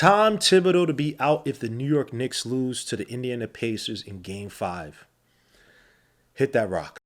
Tom Thibodeau to be out if the New York Knicks lose to the Indiana Pacers in Game 5. Hit that rock.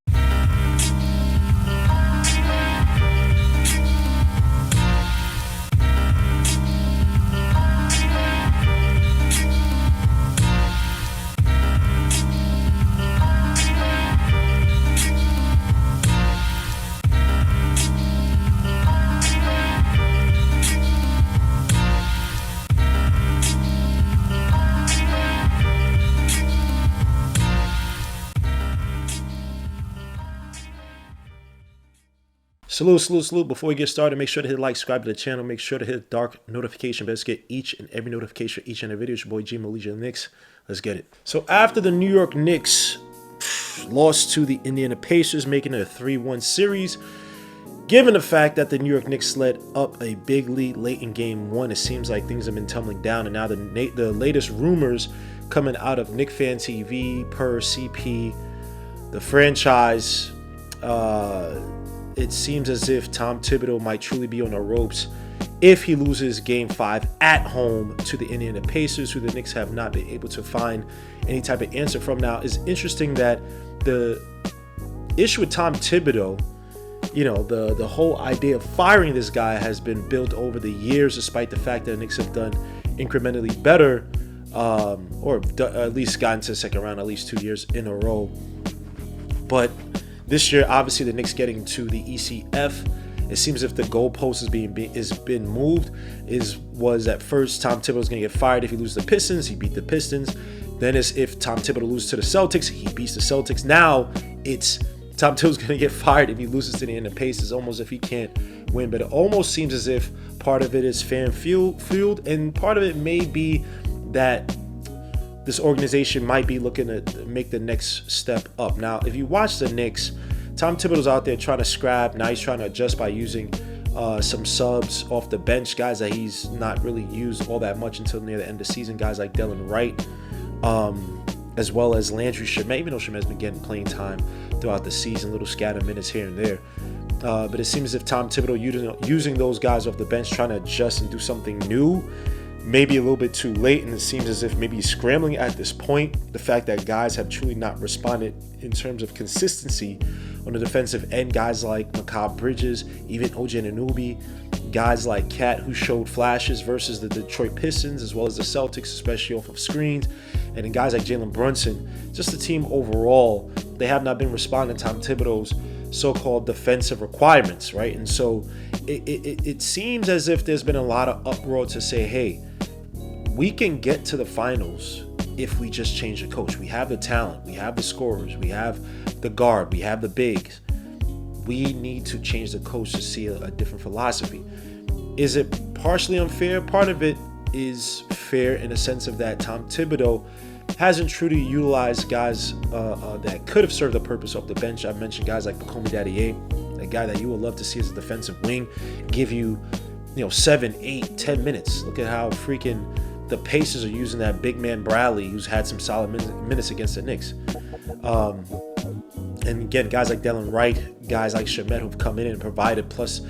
Salute. Before we get started, make sure to hit like, subscribe to the channel. Make sure to hit dark notification bell to get each and every notification for each and every video. It's your boy, G. Malesia Knicks. Let's get it. So after the New York Knicks lost to the Indiana Pacers, making it a 3-1 series, given the fact that the New York Knicks led up a big lead late in Game 1, it seems like things have been tumbling down. And now the latest rumors coming out of Knicks Fan TV per CP, the franchise, it seems as if Tom Thibodeau might truly be on the ropes if he loses Game 5 at home to the Indiana Pacers, who the Knicks have not been able to find any type of answer from. Now, it's interesting that the issue with Tom Thibodeau, you know, the whole idea of firing this guy has been built over the years, despite the fact that the Knicks have done incrementally better, or at least gotten to the second round at least 2 years in a row. But this year, obviously, the Knicks getting to the ECF. It seems as if the goalpost is been moved. Was at first Tom Thibodeau was going to get fired if he loses the Pistons. He beat the Pistons. Then it's if Tom Thibodeau loses to the Celtics, he beats the Celtics. Now it's Tom Thibodeau's going to get fired if he loses to the Indiana Pacers, almost if he can't win. But it almost seems as if part of it is fan fueled, and part of it may be that this organization might be looking to make the next step up. Now, if you watch the Knicks, Tom Thibodeau's out there trying to scrap. Now he's trying to adjust by using some subs off the bench, guys that he's not really used all that much until near the end of the season, guys like Delon Wright, as well as Landry Shamet, even though Shamet's been getting playing time throughout the season, little scattered minutes here and there. But it seems as if Tom Thibodeau using those guys off the bench, trying to adjust and do something new, maybe a little bit too late, and it seems as if maybe he's scrambling at this point. The fact that guys have truly not responded in terms of consistency on the defensive end, guys like Mikal Bridges, even OG Anunoby, guys like Cat, who showed flashes versus the Detroit Pistons as well as the Celtics, especially off of screens, and then guys like Jalen Brunson. Just the team overall, they have not been responding to Tom Thibodeau's so-called defensive requirements, right? And so it seems as if there's been a lot of uproar to say, hey, we can get to the finals if we just change the coach. We have the talent, we have the scorers, we have the guard, we have the bigs. We need to change the coach to see a different philosophy. Is it partially unfair? Part of it is fair in the sense of that Tom Thibodeau hasn't truly utilized guys that could have served the purpose off the bench. I've mentioned guys like Bakomi Dadier, a guy that you would love to see as a defensive wing, give you, 7, 8, 10 minutes. Look at how freaking the Pacers are using that big man Bradley, who's had some solid minutes against the Knicks. And again, guys like Delon Wright, guys like Shamet, who've come in and provided plus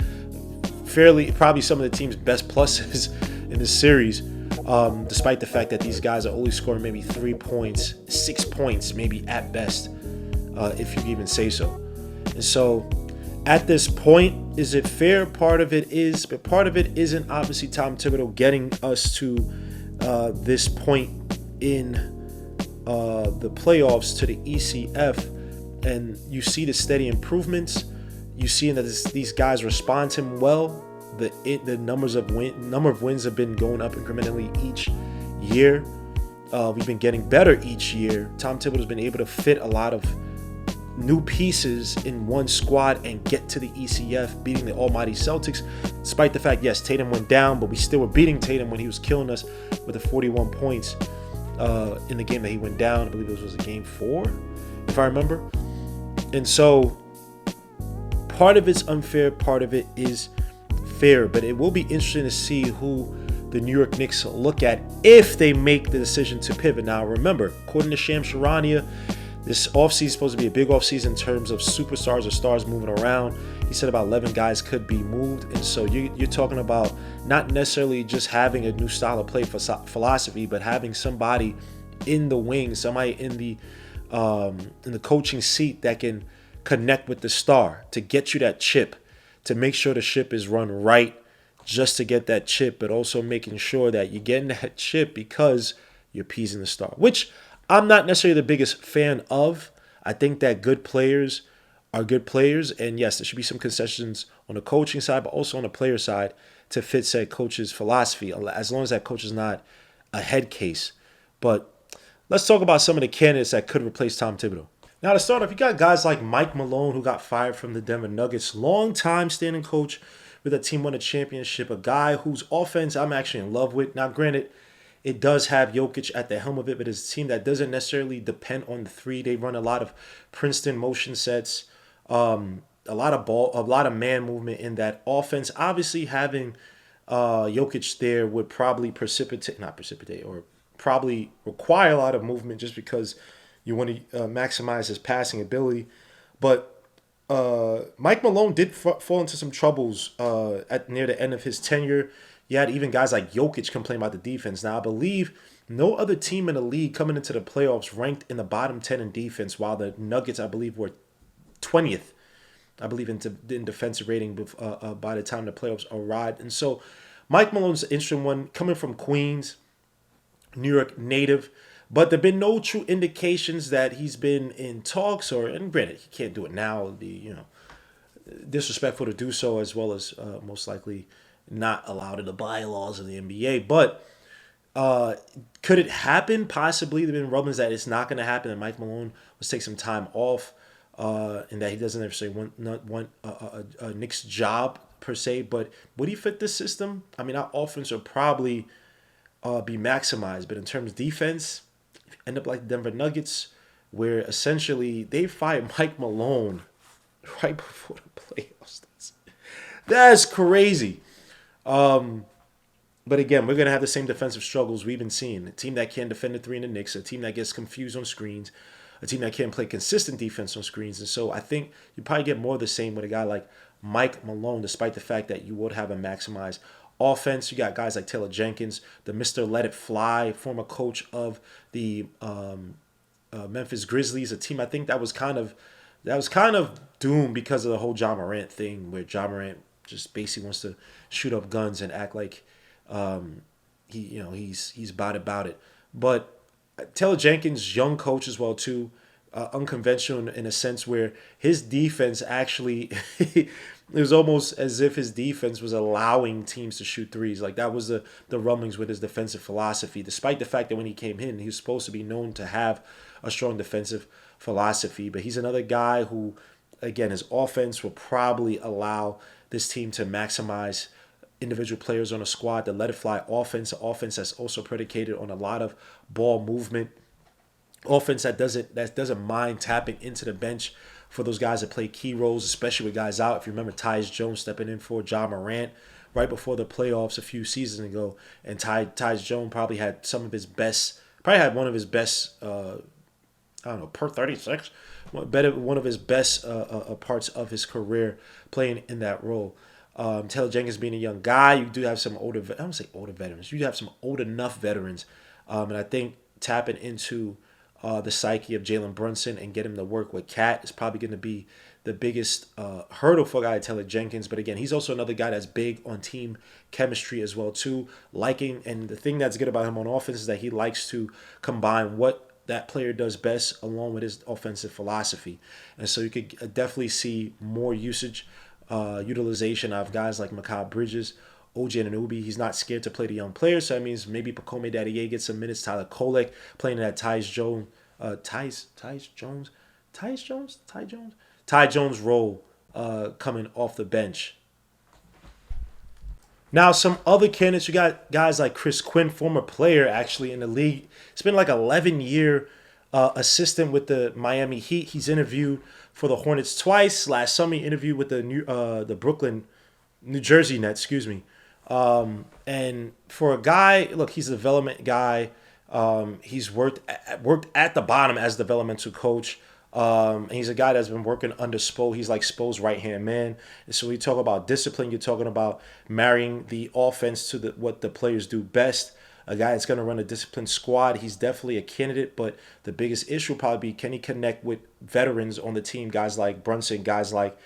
probably some of the team's best pluses in this series, despite the fact that these guys are only scoring maybe 3 points, 6 points, maybe at best, if you even say so. And so at this point, is it fair? Part of it is, but part of it isn't. Obviously, Tom Thibodeau getting us to this point in the playoffs to the ECF, and you see the steady improvements. You see that these guys respond to him well. The number of wins have been going up incrementally each year. We've been getting better each year. Tom Thibodeau's been able to fit a lot of new pieces in one squad and get to the ECF, beating the almighty Celtics, despite the fact, yes, Tatum went down, but we still were beating Tatum when he was killing us with the 41 points in the game that he went down. I believe it was a game 4, if I remember. And so part of it's unfair, part of it is fair, but it will be interesting to see who the New York Knicks look at if they make the decision to pivot. Now, remember, according to Shams Charania, This offseason is supposed to be a big offseason in terms of superstars or stars moving around. He said about 11 guys could be moved. And so you're talking about not necessarily just having a new style of play for philosophy, but having somebody in the wings, somebody in the coaching seat that can connect with the star to get you that chip, to make sure the ship is run right just to get that chip, but also making sure that you're getting that chip because you're appeasing the star, which I'm not necessarily the biggest fan of. I think that good players are good players, and yes, there should be some concessions on the coaching side, but also on the player side to fit said coach's philosophy, as long as that coach is not a head case. But let's talk about some of the candidates that could replace Tom Thibodeau. Now, to start off, you got guys like Mike Malone, who got fired from the Denver Nuggets, long-time standing coach with a team won a championship, a guy whose offense I'm actually in love with. Now, granted, it does have Jokic at the helm of it, but it's a team that doesn't necessarily depend on the three. They run a lot of Princeton motion sets, a lot of man movement in that offense. Obviously, having Jokic there would probably probably require a lot of movement just because you want to maximize his passing ability. But Mike Malone did fall into some troubles at near the end of his tenure. You had even guys like Jokic complain about the defense. Now, I believe no other team in the league coming into the playoffs ranked in the bottom 10 in defense, while the Nuggets, I believe, were 20th, I believe, in defensive rating by the time the playoffs arrived. And so Mike Malone's an interesting one, coming from Queens, New York native. But there have been no true indications that he's been in talks, and granted, he can't do it now. It would be, disrespectful to do so, as well as most likely not allowed in the bylaws of the NBA. But could it happen? Possibly. There have been rumblings that it's not going to happen, and Mike Malone will take some time off, and that he doesn't necessarily want a Knicks job per se. But would he fit this system? I mean, our offense will probably be maximized, but in terms of defense, end up like the Denver Nuggets, where essentially they fired Mike Malone right before the playoffs. That's crazy. But again, we're going to have the same defensive struggles we've been seeing. A team that can't defend the three in the Knicks, a team that gets confused on screens, a team that can't play consistent defense on screens. And so I think you probably get more of the same with a guy like Mike Malone, despite the fact that you would have a maximized offense. You got guys like Taylor Jenkins, the Mr. Let It Fly, former coach of the Memphis Grizzlies, a team I think that was kind of doomed because of the whole Ja Morant thing, where Ja Morant just basically wants to shoot up guns and act like he's about it. But Taylor Jenkins, young coach as well too, unconventional in a sense where his defense actually it was almost as if his defense was allowing teams to shoot threes. Like that was the rumblings with his defensive philosophy, despite the fact that when he came in, he was supposed to be known to have a strong defensive philosophy. But he's another guy who, again, his offense will probably allow this team to maximize individual players on a squad. The let it fly offense that's also predicated on a lot of ball movement. Offense that doesn't mind tapping into the bench for those guys that play key roles, especially with guys out. If you remember Tyus Jones stepping in for Ja Morant right before the playoffs a few seasons ago, and Tyus Jones probably had one of his best per 36, one of his best parts of his career playing in that role. Taylor Jenkins being a young guy, you do have some older, I don't say older veterans, you have some old enough veterans. And I think tapping into the psyche of Jalen Brunson and get him to work with Cat is probably going to be the biggest hurdle for a guy like Taylor Jenkins. But again, he's also another guy that's big on team chemistry as well too. And the thing that's good about him on offense is that he likes to combine what that player does best along with his offensive philosophy. And so you could definitely see more utilization of guys like Mikal Bridges, OG Anunoby. He's not scared to play the young players, so that means maybe Pacome Daddier gets some minutes. Tyler Kolek playing that Ty Jones role coming off the bench. Now, some other candidates, you got guys like Chris Quinn, former player actually in the league. It's been like 11-year assistant with the Miami Heat. He's interviewed for the Hornets twice. Last summer, he interviewed with the Brooklyn, New Jersey Nets, excuse me. And for a guy, look, he's a development guy. He's worked at the bottom as developmental coach. He's a guy that's been working under Spo. He's like Spo's right hand man. And so we talk about discipline. You're talking about marrying the offense to what the players do best. A guy that's going to run a disciplined squad. He's definitely a candidate, but the biggest issue will probably be, can he connect with veterans on the team, guys like Brunson, guys like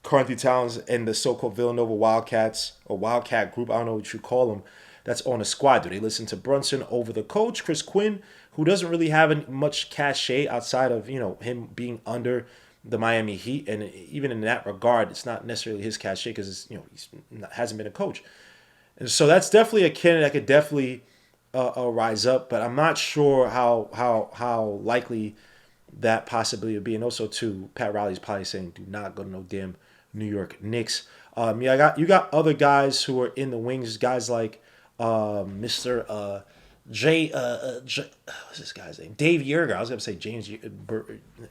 Carthy Towns, and the so-called Villanova Wildcats or Wildcat group, I don't know what you call them, that's on the squad. Do they listen to Brunson over the coach, Chris Quinn, who doesn't really have much cachet outside of, him being under the Miami Heat? And even in that regard, it's not necessarily his cachet because, hasn't been a coach. And so that's definitely a candidate that could definitely rise up, but I'm not sure how likely that possibility would be. And also, too, Pat Riley's probably saying, "Do not go to no damn New York Knicks." You got other guys who are in the wings, guys like Mr. What's this guy's name? Dave Yerger. I was gonna say James.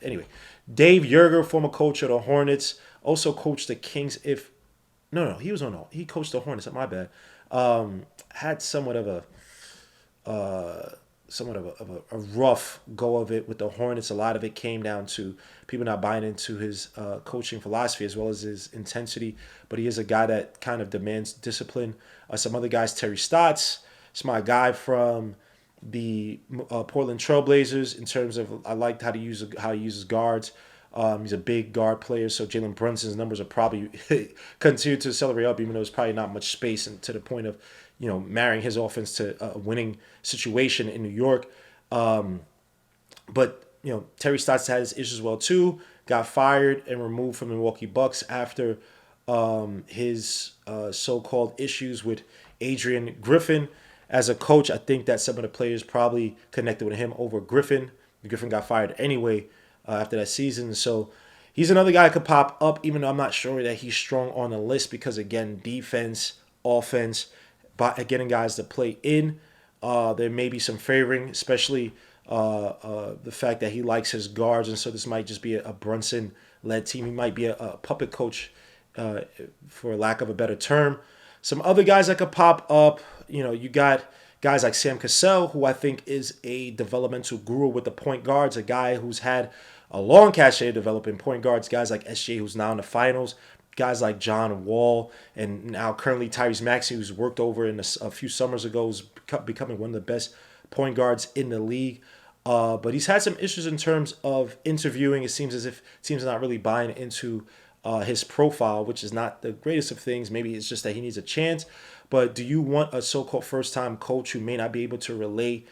Anyway, Dave Yerger, former coach of the Hornets, also coached the Kings. He coached the Hornets. My bad. Had somewhat of a rough go of it with the Hornets. A lot of it came down to people not buying into his coaching philosophy as well as his intensity. But he is a guy that kind of demands discipline. Some other guys, Terry Stotts, it's my guy from the Portland Trailblazers. In terms of, I liked how he uses guards. He's a big guard player, so Jalen Brunson's numbers are probably continue to accelerate up, even though there's probably not much space, and to the point of, marrying his offense to a winning situation in New York. But Terry Stotts had his issues as well too. Got fired and removed from the Milwaukee Bucks after his so-called issues with Adrian Griffin. As a coach, I think that some of the players probably connected with him over Griffin. Griffin got fired anyway after that season. So he's another guy that could pop up, even though I'm not sure that he's strong on the list because, again, defense, offense, by getting guys to play in. There may be some favoring, especially the fact that he likes his guards. And so this might just be a Brunson-led team. He might be a puppet coach, for lack of a better term. Some other guys that could pop up, you got guys like Sam Cassell, who I think is a developmental guru with the point guards, a guy who's had a long cachet of developing point guards, guys like SJ, who's now in the finals, guys like John Wall, and now currently Tyrese Maxey, who's worked over a few summers ago, is becoming one of the best point guards in the league. But he's had some issues in terms of interviewing. It seems as if teams are not really buying into his profile, which is not the greatest of things. Maybe it's just that he needs a chance. But do you want a so-called first-time coach who may not be able to relate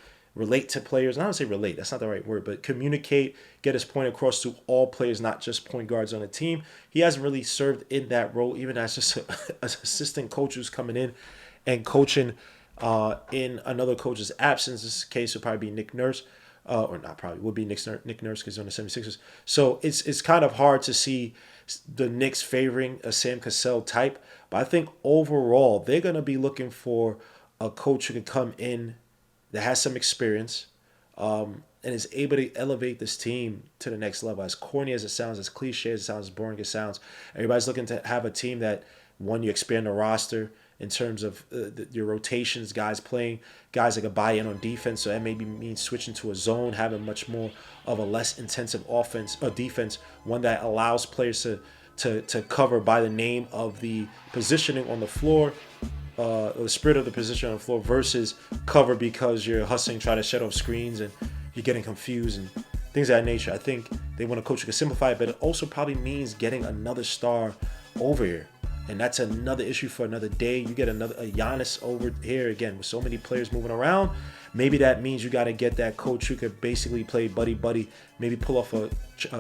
to players? I don't say relate, that's not the right word, but communicate, get his point across to all players, not just point guards on the team. He hasn't really served in that role, even as just an assistant coach who's coming in and coaching in another coach's absence. This case would probably be Nick Nurse. Or not probably, would be Nick Nurse because he's on the 76ers. So it's kind of hard to see the Knicks favoring a Sam Cassell type. But I think overall, they're going to be looking for a coach who can come in that has some experience and is able to elevate this team to the next level. As corny as it sounds, as cliche as it sounds, as boring as it sounds, everybody's looking to have a team that, one, you expand the roster in terms of your rotations, guys playing, guys that can buy in on defense. So that maybe means switching to a zone, having much more of a less intensive offense or defense, one that allows players to cover by the name of the positioning on the floor, or the spirit of the position on the floor, versus cover because you're hustling, trying to shut off screens and you're getting confused and things of that nature. I think they want a coach who can simplify it, but it also probably means getting another star over here. And that's another issue for another day. You get a Giannis over here again with so many players moving around. Maybe that means you got to get that coach who could basically play buddy. Maybe pull off a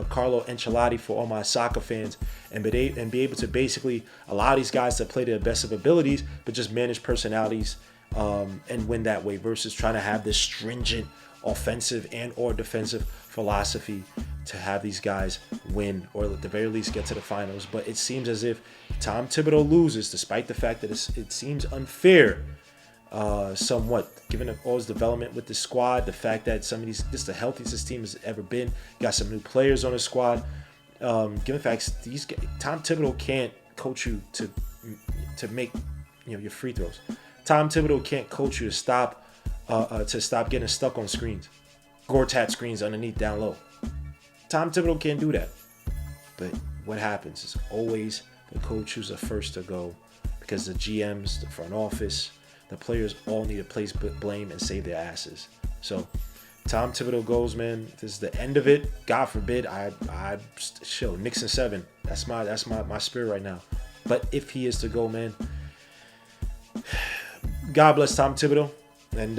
Carlo Ancelotti for all my soccer fans, and be able to basically allow these guys to play to their best of abilities, but just manage personalities and win that way, versus trying to have this stringent offensive and or defensive philosophy to have these guys win, or at the very least get to the finals. But it seems as if Tom Thibodeau loses, despite the fact that it seems unfair somewhat, given all his development with the squad, the fact that this is the healthiest this team has ever been, got some new players on the squad. Given the fact Tom Thibodeau can't coach you to make your free throws. Tom Thibodeau can't coach you to stop to stop getting stuck on screens, Gortat screens underneath down low. Tom Thibodeau can't do that. But what happens is always the coach who's the first to go, because the GMs, the front office, the players all need to place blame and save their asses. So Tom Thibodeau goes, man. This is the end of it. God forbid chill. Knicks in 7. That's my spirit right now. But if he is to go, man, God bless Tom Thibodeau, and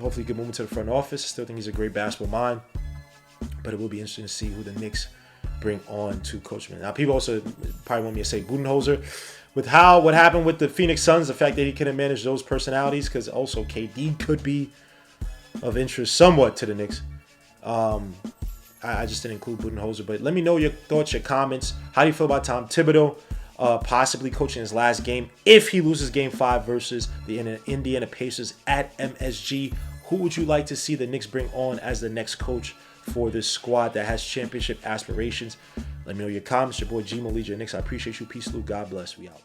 hopefully he can move into the front office. Still think he's a great basketball mind, but it will be interesting to see who the Knicks bring on to coach. Man. Now, people also probably want me to say Budenholzer. With what happened with the Phoenix Suns, the fact that he couldn't manage those personalities, because also KD could be of interest somewhat to the Knicks. I just didn't include Budenholzer, but let me know your thoughts, your comments. How do you feel about Tom Thibodeau possibly coaching his last game if he loses Game 5 versus the Indiana Pacers at MSG? Who would you like to see the Knicks bring on as the next coach for this squad that has championship aspirations? Let me know your comments. Your boy G Mo Legion Knicks. I appreciate you. Peace, Lou. God bless. We out.